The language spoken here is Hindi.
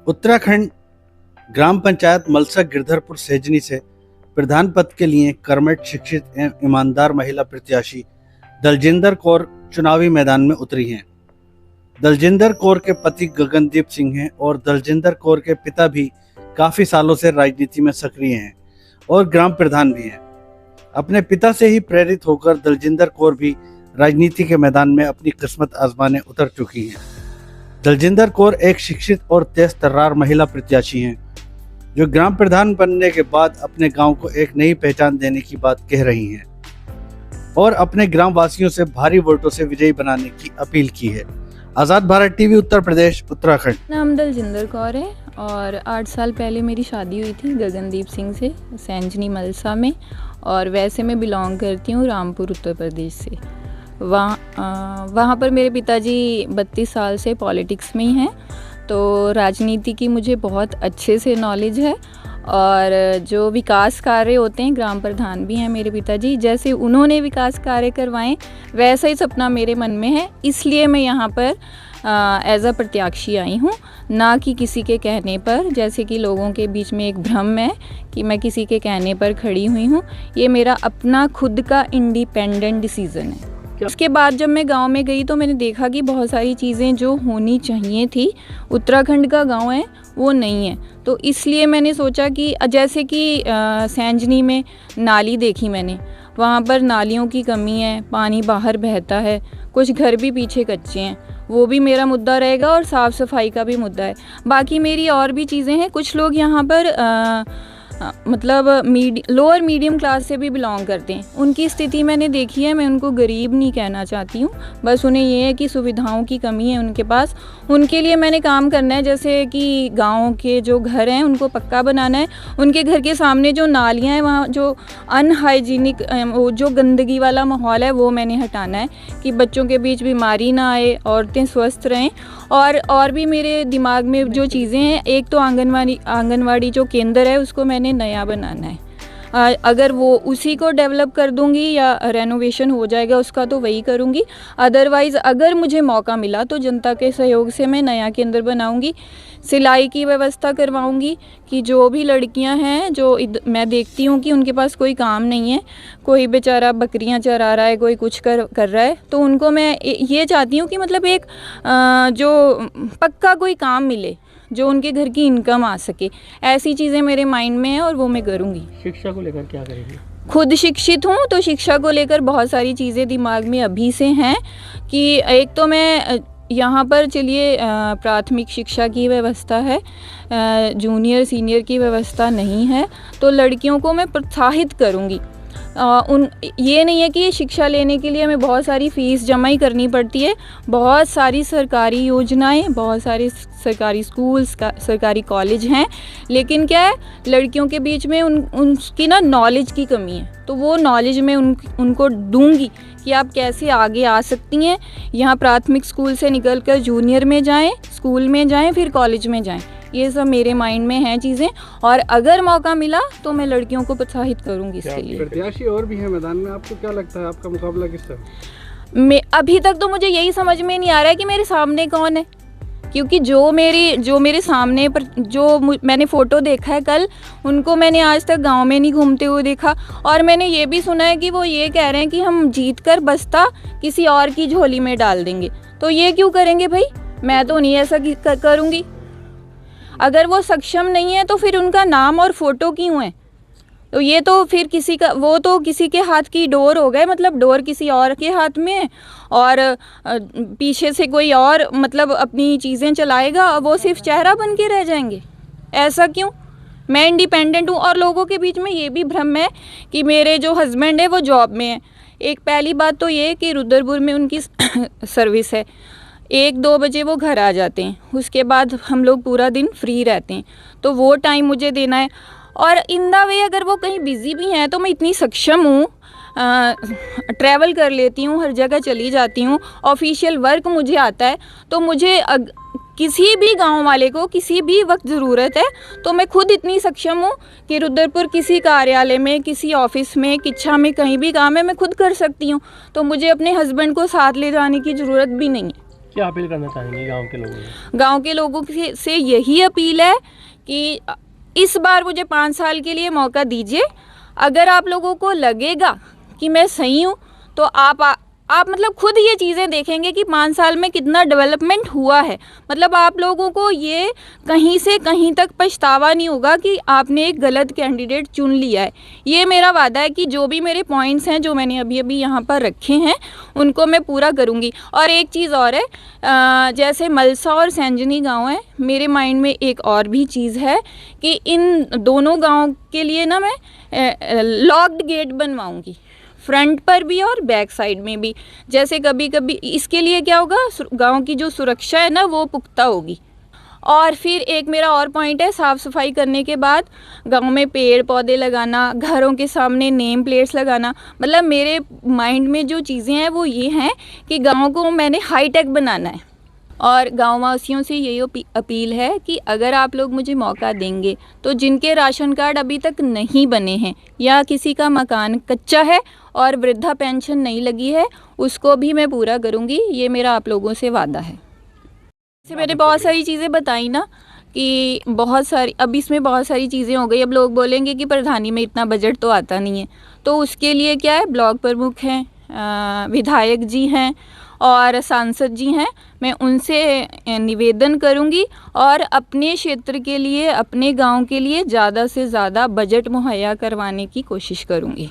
उत्तराखंड ग्राम पंचायत मलसा गिरधरपुर सेजनी से प्रधान पद के लिए कर्मठ, शिक्षित एवं ईमानदार महिला प्रत्याशी दलजिंदर कौर चुनावी मैदान में उतरी हैं। दलजिंदर कौर के पति गगनदीप सिंह हैं और दलजिंदर कौर के पिता भी काफी सालों से राजनीति में सक्रिय हैं और ग्राम प्रधान भी हैं। अपने पिता से ही प्रेरित होकर दलजिंदर कौर भी राजनीति के मैदान में अपनी किस्मत आजमाने उतर चुकी हैं। दलजिंदर कौर एक शिक्षित और तेज तर्रार महिला प्रत्याशी हैं जो ग्राम प्रधान बनने के बाद अपने गांव को एक नई पहचान देने की बात कह रही हैं और अपने ग्राम वासियों से भारी वोटों से विजयी बनाने की अपील की है। आज़ाद भारत टीवी उत्तर प्रदेश उत्तराखंड। नाम दलजिंदर कौर है और 8 साल पहले मेरी शादी हुई थी गगनदीप सिंह से सेंजनी मलसा में, और वैसे मैं बिलोंग करती हूँ रामपुर उत्तर प्रदेश से। वहाँ पर मेरे पिताजी 32 साल से पॉलिटिक्स में ही हैं, तो राजनीति की मुझे बहुत अच्छे से नॉलेज है। और जो विकास कार्य होते हैं, ग्राम प्रधान भी हैं मेरे पिताजी, जैसे उन्होंने विकास कार्य करवाएं वैसा ही सपना मेरे मन में है। इसलिए मैं यहाँ पर एज अ प्रत्याशी आई हूँ, ना कि किसी के कहने पर, जैसे कि लोगों के बीच में एक भ्रम है कि मैं किसी के कहने पर खड़ी हुई हूँ। ये मेरा अपना खुद का इंडिपेंडेंट डिसीज़न है। उसके बाद जब मैं गांव में गई तो मैंने देखा कि बहुत सारी चीज़ें जो होनी चाहिए थी, उत्तराखंड का गांव है वो नहीं है। तो इसलिए मैंने सोचा कि जैसे कि सेंजनी में नाली देखी मैंने, वहाँ पर नालियों की कमी है, पानी बाहर बहता है, कुछ घर भी पीछे कच्चे हैं, वो भी मेरा मुद्दा रहेगा और साफ़ सफाई का भी मुद्दा है। बाकी मेरी और भी चीज़ें हैं। कुछ लोग यहाँ पर मतलब लोअर मीडियम क्लास से भी बिलोंग करते हैं, उनकी स्थिति मैंने देखी है। मैं उनको गरीब नहीं कहना चाहती हूँ, बस उन्हें ये है कि सुविधाओं की कमी है उनके पास, उनके लिए मैंने काम करना है। जैसे कि गाँव के जो घर हैं उनको पक्का बनाना है, उनके घर के सामने जो नालियाँ हैं वहाँ जो अनहाइजीनिक जो गंदगी वाला माहौल है वो मैंने हटाना है कि बच्चों के बीच बीमारी ना आए, औरतें स्वस्थ रहें। और भी मेरे दिमाग में जो चीज़ें हैं, एक तो आंगनवाड़ी जो केंद्र है उसको मैंने नया बनाना है। अगर वो उसी को डेवलप कर दूंगी या रेनोवेशन हो जाएगा उसका तो वही करूंगी। अदरवाइज़ अगर मुझे मौका मिला तो जनता के सहयोग से मैं नया केंद्र बनाऊंगी। सिलाई की व्यवस्था करवाऊंगी कि जो भी लड़कियां हैं, जो मैं देखती हूँ कि उनके पास कोई काम नहीं है, कोई बेचारा बकरियां चरा रहा है, कोई कुछ कर रहा है, तो उनको मैं ये चाहती हूँ कि मतलब एक जो पक्का कोई काम मिले जो उनके घर की इनकम आ सके। ऐसी चीज़ें मेरे माइंड में है और वो मैं करूँगी। शिक्षा को लेकर क्या करेंगे? खुद शिक्षित हूँ तो शिक्षा को लेकर बहुत सारी चीज़ें दिमाग में अभी से हैं कि एक तो मैं यहाँ पर चलिए प्राथमिक शिक्षा की व्यवस्था है, जूनियर सीनियर की व्यवस्था नहीं है, तो लड़कियों को मैं प्रोत्साहित करूँगी। ये नहीं है कि शिक्षा लेने के लिए हमें बहुत सारी फ़ीस जमा ही करनी पड़ती है। बहुत सारी सरकारी योजनाएं, बहुत सारे सरकारी स्कूल्स सरकारी कॉलेज हैं, लेकिन क्या है, लड़कियों के बीच में उनकी ना नॉलेज की कमी है। तो वो नॉलेज मैं उनको दूंगी कि आप कैसे आगे आ सकती हैं। यहाँ प्राथमिक स्कूल से निकल कर जूनियर में जाएँ, स्कूल में जाएँ, फिर कॉलेज में जाएँ। ये सब मेरे माइंड में हैं चीज़ें, और अगर मौका मिला तो मैं लड़कियों को प्रोत्साहित करूंगी इसके लिए। प्रत्याशी और भी हैं मैदान में, आपको क्या लगता है आपका मुकाबला किससे? मैं अभी तक तो मुझे यही समझ में नहीं आ रहा है कि मेरे सामने कौन है, क्योंकि जो मेरे सामने पर जो मैंने फ़ोटो देखा है कल, उनको मैंने आज तक गांव में नहीं घूमते हुए देखा। और मैंने ये भी सुना है कि वो ये कह रहे हैं कि हम जीत कर बस्ता किसी और की झोली में डाल देंगे। तो ये क्यों करेंगे भाई? मैं तो नहीं ऐसा करूँगी। अगर वो सक्षम नहीं है तो फिर उनका नाम और फ़ोटो क्यों है? तो ये तो फिर वो तो किसी के हाथ की डोर हो गए, मतलब डोर किसी और के हाथ में है और पीछे से कोई और मतलब अपनी चीज़ें चलाएगा और वो सिर्फ चेहरा बन के रह जाएंगे। ऐसा क्यों? मैं इंडिपेंडेंट हूँ। और लोगों के बीच में ये भी भ्रम है कि मेरे जो हस्बैंड है वो जॉब में है। एक पहली बात तो ये कि रुद्रपुर में उनकी सर्विस है, 1-2 बजे वो घर आ जाते हैं, उसके बाद हम लोग पूरा दिन फ्री रहते हैं, तो वो टाइम मुझे देना है। और इन द वे अगर वो कहीं बिज़ी भी हैं तो मैं इतनी सक्षम हूँ, ट्रैवल कर लेती हूँ, हर जगह चली जाती हूँ, ऑफिशियल वर्क मुझे आता है। तो मुझे किसी भी गांव वाले को किसी भी वक्त ज़रूरत है तो मैं खुद इतनी सक्षम हूँ कि रुद्रपुर किसी कार्यालय में, किसी ऑफिस में, किच्छा में, कहीं भी काम है मैं खुद कर सकती हूँ। तो मुझे अपने हस्बैंड को साथ ले जाने की ज़रूरत भी नहीं है। क्या अपील करना चाहेंगे गांव के लोगों को? गांव के लोगों से यही अपील है कि इस बार मुझे 5 साल के लिए मौका दीजिए। अगर आप लोगों को लगेगा कि मैं सही हूँ तो आप मतलब खुद ये चीज़ें देखेंगे कि 5 साल में कितना डेवलपमेंट हुआ है। मतलब आप लोगों को ये कहीं से कहीं तक पछतावा नहीं होगा कि आपने एक गलत कैंडिडेट चुन लिया है। ये मेरा वादा है कि जो भी मेरे पॉइंट्स हैं जो मैंने अभी अभी यहाँ पर रखे हैं उनको मैं पूरा करूँगी। और एक चीज़ और है, जैसे मलसा और सैंजनी गाँव है, मेरे माइंड में एक और भी चीज़ है कि इन दोनों गाँव के लिए ना मैं लॉक्ड गेट बनवाऊँगी, फ्रंट पर भी और बैक साइड में भी। जैसे कभी कभी इसके लिए क्या होगा, गांव की जो सुरक्षा है ना वो पुख्ता होगी। और फिर एक मेरा और पॉइंट है, साफ़ सफाई करने के बाद गांव में पेड़ पौधे लगाना, घरों के सामने नेम प्लेट्स लगाना। मतलब मेरे माइंड में जो चीज़ें हैं वो ये हैं कि गांव को मैंने हाईटेक बनाना है। और गाँव वासियों से यही अपील है कि अगर आप लोग मुझे मौका देंगे तो जिनके राशन कार्ड अभी तक नहीं बने हैं या किसी का मकान कच्चा है और वृद्धा पेंशन नहीं लगी है उसको भी मैं पूरा करूँगी। ये मेरा आप लोगों से वादा है। जैसे मैंने बहुत सारी चीज़ें बताई ना कि बहुत सारी, अब इसमें बहुत सारी चीज़ें हो गई। अब लोग बोलेंगे कि प्रधानी में इतना बजट तो आता नहीं है, तो उसके लिए क्या है, ब्लॉक प्रमुख हैं, विधायक जी हैं और सांसद जी हैं, मैं उनसे निवेदन करूंगी और अपने क्षेत्र के लिए, अपने गांव के लिए ज़्यादा से ज़्यादा बजट मुहैया करवाने की कोशिश करूंगी।